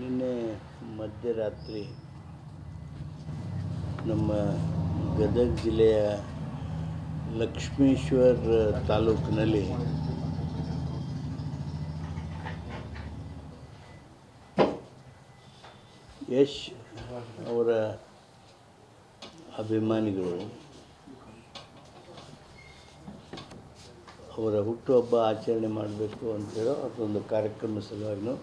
ನಿನ್ನೆ ಮಧ್ಯರಾತ್ರಿ ನಮ್ಮ ಗದಗ ಜಿಲ್ಲೆಯ ಲಕ್ಷ್ಮೀಶ್ವರ ತಾಲೂಕಿನಲ್ಲಿ ಯಶ್ ಅವರ ಅಭಿಮಾನಿಗಳು ಅವರ ಹುಟ್ಟುಹಬ್ಬ ಆಚರಣೆ ಮಾಡಬೇಕು ಅಂತೇಳೋ ಅದೊಂದು ಕಾರ್ಯಕ್ರಮ ಸಲುವಾಗಿಯೂ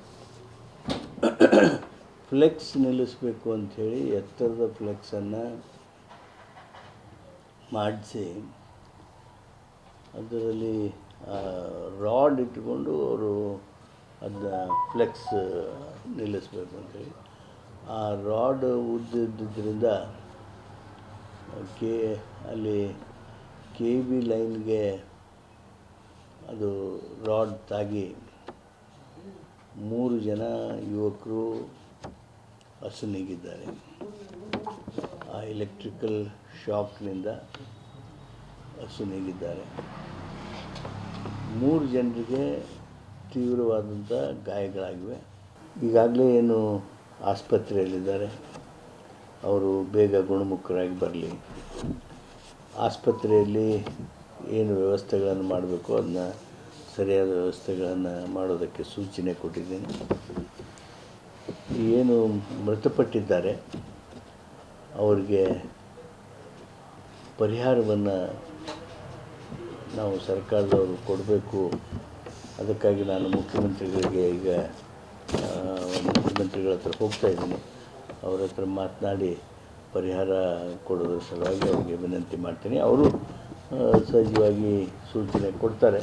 ಫ್ಲೆಕ್ಸ್ ನಿಲ್ಲಿಸಬೇಕು ಅಂಥೇಳಿ ಎತ್ತರದ ಫ್ಲೆಕ್ಸನ್ನು ಮಾಡಿಸಿ ಅದರಲ್ಲಿ ರಾಡ್ ಇಟ್ಕೊಂಡು ಅವರು ಅದನ್ನ ಫ್ಲೆಕ್ಸ್ ನಿಲ್ಲಿಸಬೇಕು ಅಂಥೇಳಿ ಆ ರಾಡ್ ಉದ್ದಿದ್ದರಿಂದ ಅಲ್ಲಿ ಕೆ ಬಿ ಲೈನ್ಗೆ ಅದು ರಾಡ್ ತಾಗಿ 3 ಜನ ಯುವಕರು ಅಸುನೀಗಿದ್ದಾರೆ. ಆ ಎಲೆಕ್ಟ್ರಿಕಲ್ ಶಾಕ್ನಿಂದ ಅಸುನೀಗಿದ್ದಾರೆ. 3 ಜನರಿಗೆ ತೀವ್ರವಾದಂಥ ಗಾಯಗಳಾಗಿವೆ. ಈಗಾಗಲೇ ಏನು ಆಸ್ಪತ್ರೆಯಲ್ಲಿದ್ದಾರೆ, ಅವರು ಬೇಗ ಗುಣಮುಖರಾಗಿ ಬರಲಿ. ಆಸ್ಪತ್ರೆಯಲ್ಲಿ ಏನು ವ್ಯವಸ್ಥೆಗಳನ್ನು ಮಾಡಬೇಕು ಅದನ್ನ ಸರಿಯಾದ ವ್ಯವಸ್ಥೆಗಳನ್ನು ಮಾಡೋದಕ್ಕೆ ಸೂಚನೆ ಕೊಟ್ಟಿದ್ದೀನಿ. ಏನು ಮೃತಪಟ್ಟಿದ್ದಾರೆ ಅವರಿಗೆ ಪರಿಹಾರವನ್ನು ನಾವು ಸರ್ಕಾರದವರು ಕೊಡಬೇಕು. ಅದಕ್ಕಾಗಿ ನಾನು ಮುಖ್ಯಮಂತ್ರಿಗಳಿಗೆ ಈಗ ಮುಖ್ಯಮಂತ್ರಿಗಳ ಹತ್ರ ಹೋಗ್ತಾಯಿದ್ದೀನಿ. ಅವ್ರ ಹತ್ರ ಮಾತನಾಡಿ ಪರಿಹಾರ ಕೊಡೋದ್ರ ಸಲುವಾಗಿ ಅವರಿಗೆ ವಿನಂತಿ ಮಾಡ್ತೀನಿ. ಅವರು ಸಹಜವಾಗಿ ಸೂಚನೆ ಕೊಡ್ತಾರೆ.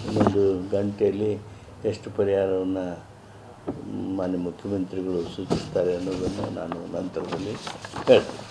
ಇನ್ನೊಂದು ಗಂಟೆಯಲ್ಲಿ ಎಷ್ಟು ಪರಿಹಾರವನ್ನು ಮಾನ್ಯ ಮುಖ್ಯಮಂತ್ರಿಗಳು ಸೂಚಿಸ್ತಾರೆ ಅನ್ನೋದನ್ನು ನಾನು ನಂತರದಲ್ಲಿ ಹೇಳ್ತೀನಿ.